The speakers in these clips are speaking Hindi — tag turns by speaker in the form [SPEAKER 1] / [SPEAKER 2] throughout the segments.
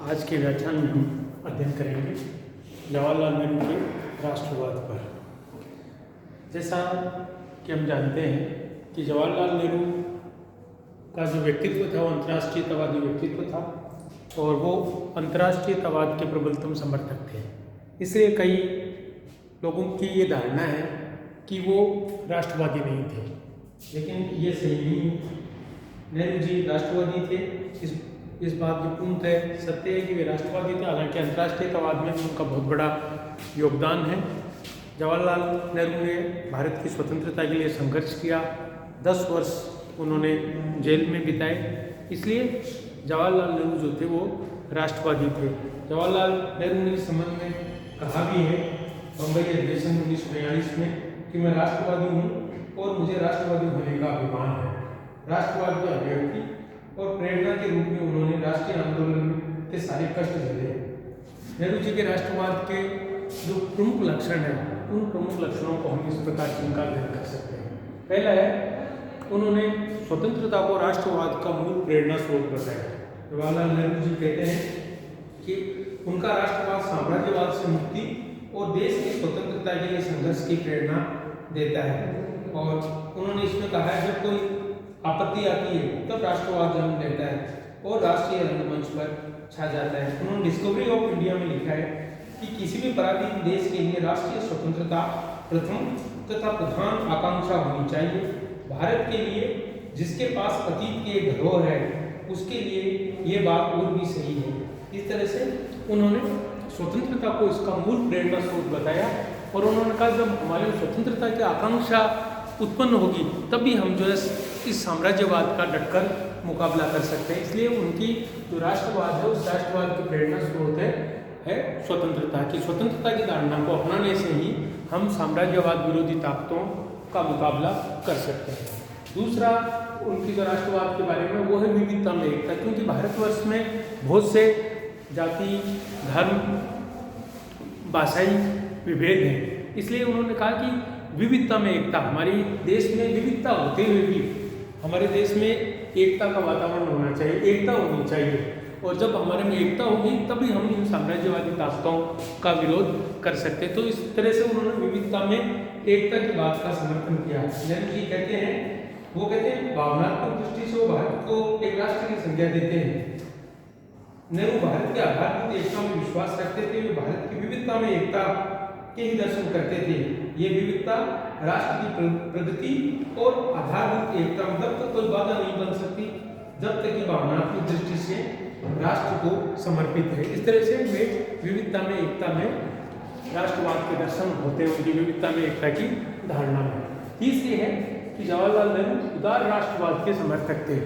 [SPEAKER 1] आज के व्याख्यान में हम अध्ययन करेंगे जवाहरलाल नेहरू के राष्ट्रवाद पर। जैसा कि हम जानते हैं कि जवाहरलाल नेहरू का जो व्यक्तित्व था वो अंतर्राष्ट्रीयतावादी व्यक्तित्व था और वो अंतर्राष्ट्रीयतावाद के प्रबलतम समर्थक थे। इसलिए कई लोगों की ये धारणा है कि वो राष्ट्रवादी नहीं थे, लेकिन ये सही नहीं है। नेहरू जी राष्ट्रवादी थे, इस बात की पूर्णतः सत्य है कि वे राष्ट्रवादी थे। हालांकि अंतर्राष्ट्रीयतावाद में भी उनका बहुत बड़ा योगदान है। जवाहरलाल नेहरू ने भारत की स्वतंत्रता के लिए संघर्ष किया। 10 वर्ष उन्होंने जेल में बिताए, इसलिए जवाहरलाल नेहरू जो थे वो राष्ट्रवादी थे। जवाहरलाल नेहरू ने इस संबंध में कहा भी है बम्बई अधिवेशन 1942 में कि मैं राष्ट्रवादी हूँ और मुझे राष्ट्रवादी होने का अभिमान है। राष्ट्रवाद की अभिव्यक्ति और प्रेरणा के रूप में उन्होंने राष्ट्रीय आंदोलन के सारे कष्ट झेले। नेहरू जी के राष्ट्रवाद के जो प्रमुख लक्षण हैं, उन प्रमुख लक्षणों को हम इस प्रकार से इनका अध्ययन कर सकते हैं। पहला है, उन्होंने स्वतंत्रता को राष्ट्रवाद का मूल प्रेरणा स्रोत बताया। जवाहरलाल नेहरू जी कहते हैं कि उनका राष्ट्रवाद साम्राज्यवाद से मुक्ति और देश की स्वतंत्रता के लिए संघर्ष की प्रेरणा देता है। और उन्होंने इसमें कहा है जब कोई आपत्ति आती है तब राष्ट्रवाद जन्म लेता है और राष्ट्रीय रंगमंच पर छा जाता है। उन्होंने डिस्कवरी ऑफ इंडिया में लिखा है कि किसी भी पराधीन देश के लिए राष्ट्रीय स्वतंत्रता प्रथम तथा प्रधान आकांक्षा होनी चाहिए। भारत के लिए जिसके पास अतीत के धरोहर है उसके लिए ये बात और भी सही है। इस तरह से उन्होंने स्वतंत्रता को इसका मूल प्रेरणा स्रोत बताया और उन्होंने कहा जब हमारे स्वतंत्रता की आकांक्षा उत्पन्न होगी तभी हम जो है इस साम्राज्यवाद का डटकर मुकाबला कर सकते हैं। इसलिए उनकी जो राष्ट्रवाद है उस राष्ट्रवाद की प्रेरणा स्रोत है स्वतंत्रता की। स्वतंत्रता की धारणा को अपनाने से ही हम साम्राज्यवाद विरोधी ताकतों का मुकाबला कर सकते हैं। दूसरा उनकी जो राष्ट्रवाद के बारे में वो है विविधता में एकता, क्योंकि भारतवर्ष में बहुत से जाति, धर्म, भाषाई विभेद हैं। इसलिए उन्होंने कहा कि विविधता में एकता, हमारी देश में विविधता होते हुए भी हमारे देश में एकता का वातावरण होना चाहिए, एकता होनी चाहिए। और जब हमारे में एकता होगी तभी हम इन साम्राज्यवादी ताकतों का विरोध कर सकते हैं। तो इस तरह से उन्होंने विविधता में एकता की बात का समर्थन किया। नेहरू जी कहते हैं, वो कहते हैं भावनात्मक दृष्टि से वो भारत को एक राष्ट्र की संज्ञा देते हैं। नेहरू भारत के आधारभूत एकता में विश्वास रखते थे। वे भारत की विविधता में एकता के ही दर्शन करते थे। ये विविधता राष्ट्र की प्रगति और आधारभूत एकता में तब तक कोई बाधा नहीं बन सकती जब तक कि भावनात्मक दृष्टि से राष्ट्र को समर्पित है। इस तरह से वे विविधता में एकता में राष्ट्रवाद के दर्शन होते हैं, उनकी विविधता में एकता की धारणा में। तीसरी है कि जवाहरलाल नेहरू उदार राष्ट्रवाद के समर्थक थे।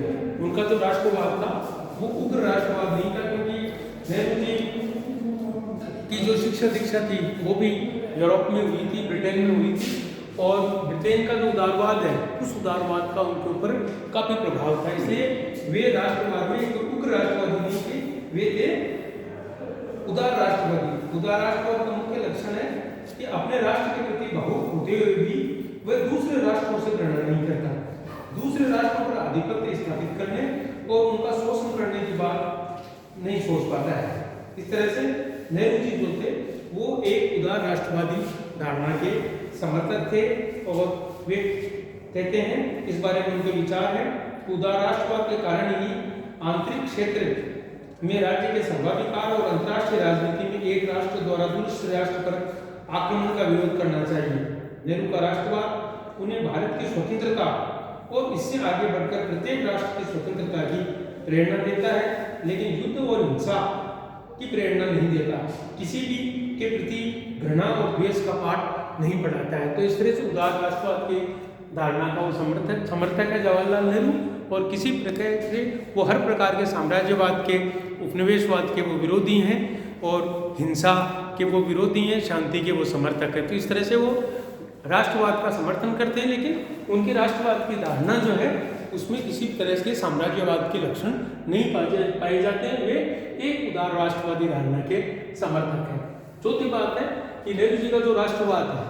[SPEAKER 1] उनका जो राष्ट्रवाद था वो उग्र राष्ट्रवाद नहीं था, क्योंकि नेहरू जी की जो शिक्षा दीक्षा थी वो भी यूरोप में हुई थी, ब्रिटेन में हुई थी, और ब्रिटेन का जो उदारवाद है उस उदारवाद का उनके ऊपर काफी प्रभाव था। इसलिए वे राष्ट्रवाद में एक उग्र राष्ट्रवादी नहीं थे, वे थे उदार राष्ट्रवादी। उदार राष्ट्रवाद का मुख्य लक्षण है कि अपने राष्ट्र के प्रति भावुक होते हुए भी वह दूसरे राष्ट्रों से घृणा नहीं करता, दूसरे राष्ट्रों पर आधिपत्य स्थापित करने और उनका शोषण करने की बात नहीं सोच पाता है। इस तरह से नेहरू जी जो थे वो एक उदार राष्ट्रवादी धारणा के समर्थक थे और वे कहते हैं, इस बारे में उनके विचार है, उदार राष्ट्रवाद के कारण ही आंतरिक क्षेत्र में राज्य के सर्वाधिकार और अंतर्राष्ट्रीय राजनीति में एक राष्ट्र द्वारा दूसरे राष्ट्र पर आक्रमण का विरोध करना चाहिए। नेहरू का राष्ट्रवाद उन्हें भारत की स्वतंत्रता और इससे आगे बढ़कर प्रत्येक राष्ट्र की स्वतंत्रता की प्रेरणा देता है, लेकिन युद्ध और हिंसा की प्रेरणा नहीं देता, किसी भी के प्रति घृणा और द्वेष का पाठ नहीं पढ़ाता है। तो इस तरह से उदार राष्ट्रवाद की धारणा का वो समर्थक है जवाहरलाल नेहरू, और किसी प्रकार से वो हर प्रकार के साम्राज्यवाद के, उपनिवेशवाद के वो विरोधी हैं और हिंसा के वो विरोधी हैं, शांति के वो समर्थक हैं। तो इस तरह से वो राष्ट्रवाद का समर्थन करते हैं, लेकिन उनकी राष्ट्रवाद की धारणा जो है उसमें किसी तरह के साम्राज्यवाद के लक्षण नहीं पाए जाते हैं। वे एक उदार राष्ट्रवादी धारणा के समर्थक हैं। चौथी बात है कि नेहरू जी का जो राष्ट्रवाद है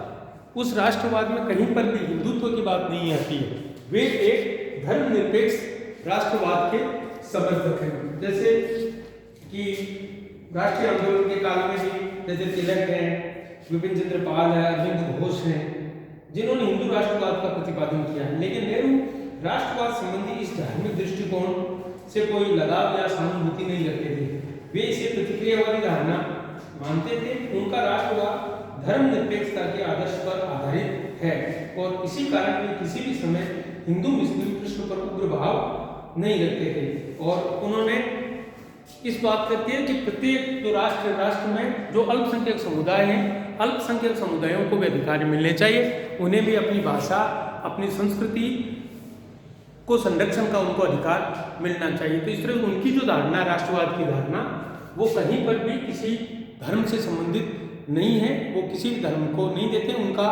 [SPEAKER 1] उस राष्ट्रवाद में कहीं पर भी हिंदुत्व की बात नहीं आती है। वे एक धर्मनिरपेक्ष राष्ट्रवाद के समर्थक हैं। जैसे
[SPEAKER 2] कि राष्ट्रीय आंदोलन के काल में भी जैसे तिलक है, विपिन चंद्र पाल है, अरविंद घोष हैं, जिन्होंने हिंदू राष्ट्रवाद का प्रतिपादन किया है। लेकिन नेहरू राष्ट्रवाद संबंधी इस धार्मिक दृष्टिकोण से कोई लगाव या सहानुभूति नहीं रखते थे। वे इसे प्रतिक्रियावादी धारणा मानते थे। उनका राष्ट्रवाद धर्मनिरपेक्षता के आदर्श पर आधारित है और इसी कारण वे किसी भी समय हिंदू मुस्लिम प्रश्न पर उग्र भाव नहीं रखते थे। और उन्होंने इस बात करते हैं कि प्रत्येक जो राष्ट्र में जो अल्पसंख्यक समुदाय हैं, अल्पसंख्यक समुदायों को भी अधिकार मिलने चाहिए, उन्हें भी अपनी भाषा, अपनी संस्कृति को संरक्षण का उनको अधिकार मिलना चाहिए। तो इस तरह उनकी जो धारणा, राष्ट्रवाद की धारणा, वो कहीं पर भी किसी धर्म से संबंधित नहीं है, वो किसी भी धर्म को नहीं देते। उनका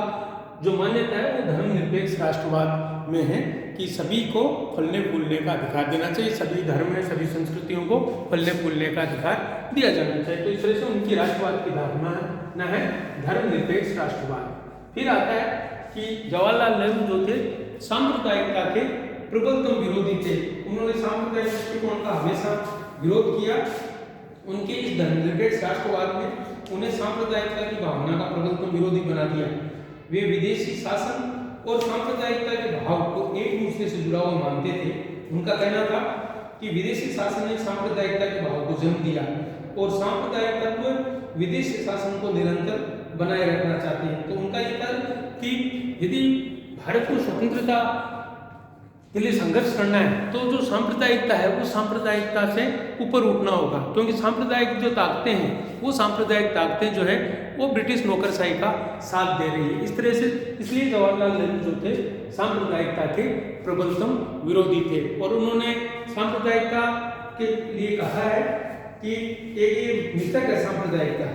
[SPEAKER 2] जो मान्यता है वो धर्मनिरपेक्ष राष्ट्रवाद में है कि सभी को फलने फूलने का अधिकार देना चाहिए, सभी धर्म में सभी संस्कृतियों को फलने फूलने का अधिकार दिया जाना चाहिए। तो इस तरह से उनकी राष्ट्रवाद की धारणा है धर्मनिरपेक्ष राष्ट्रवाद। फिर आता है कि जवाहरलाल नेहरू जो थे सांप्रदायिकता के प्रबलतम विरोधी थे। उन्होंने सांप्रदायिक दृष्टिकोण का हमेशा विरोध किया। उनके इस धर्मनिरपेक्ष राष्ट्रवाद ने उन्हें सांप्रदायिकता की भावना का प्रबलतम विरोधी बना दिया। वे विदेशी शासन और सांप्रदायिकता के भाव को एक दूसरे से जुड़ा हुआ मानते थे। उनका कहना था कि विदेशी शासन ने सांप्रदायिकता के भाव को जन्म दिया और सांप्रदायिक तत्व विदेशी शासन को निरंतर बनाए रखना चाहते हैं। तो उनका ये था कि यदि भारत को स्वतंत्रता के लिए संघर्ष करना है तो जो सांप्रदायिकता है वो सांप्रदायिकता से ऊपर उठना होगा, क्योंकि सांप्रदायिक जो ताकतें हैं वो सांप्रदायिक ताकतें जो है वो ब्रिटिश नौकरशाही का साथ दे रही है। इस तरह से इसलिए जवाहरलाल नेहरू जो थे सांप्रदायिकता के प्रबलतम विरोधी थे और उन्होंने सांप्रदायिकता के लिए कहा है कि एक मृतक है सांप्रदायिकता,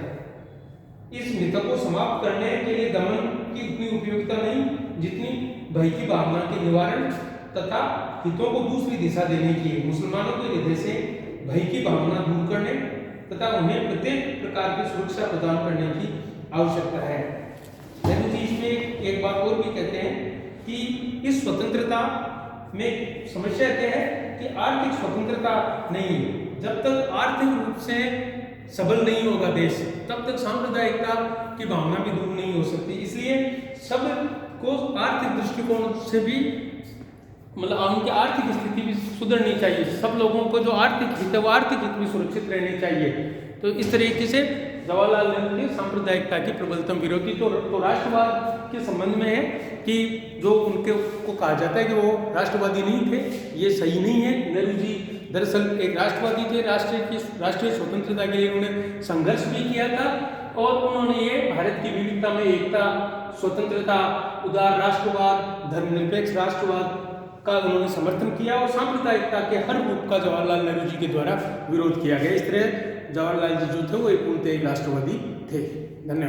[SPEAKER 2] इस मृतक को समाप्त करने के लिए दमन की उतनी उपयोगिता नहीं जितनी भय की भावना के निवारण तथा हितों को दूसरी दिशा देने की है। मुसलमानों के हृदय से भय की भावना दूर करने तथा उन्हें प्रत्येक प्रकार की सुरक्षा प्रदान करने की आवश्यकता है। नेहरू जी इसमें एक बात और भी कहते हैं कि इस स्वतंत्रता में समस्या क्या है कि आर्थिक स्वतंत्रता नहीं है। जब तक आर्थिक रूप से सबल नहीं होगा देश, तब तक सांप्रदायिकता की भावना भी दूर नहीं हो सकती। इसलिए सब को आर्थिक दृष्टिकोण से भी मतलब उनकी आर्थिक स्थिति भी सुधरनी चाहिए। सब लोगों को जो आर्थिक हित है वो आर्थिक हित भी सुरक्षित रहने चाहिए। तो इस तरीके से जवाहरलाल नेहरू ने सांप्रदायिकता की प्रबलतम विरोधी तो राष्ट्रवाद के संबंध में है कि जो उनके को कहा जाता है कि वो राष्ट्रवादी नहीं थे, ये सही नहीं है। नेहरू जी दरअसल एक राष्ट्रवादी थे, राष्ट्रीय स्वतंत्रता के लिए उन्होंने संघर्ष भी किया था और उन्होंने ये भारत की विविधता में एकता, स्वतंत्रता, उदार राष्ट्रवाद, धर्मनिरपेक्ष राष्ट्रवाद का उन्होंने समर्थन किया और सांप्रदायिकता के हर रूप का जवाहरलाल नेहरू जी के द्वारा विरोध किया गया। इस तरह जवाहरलाल जी जो थे वो एक पूर्णतः एक राष्ट्रवादी थे। धन्यवाद।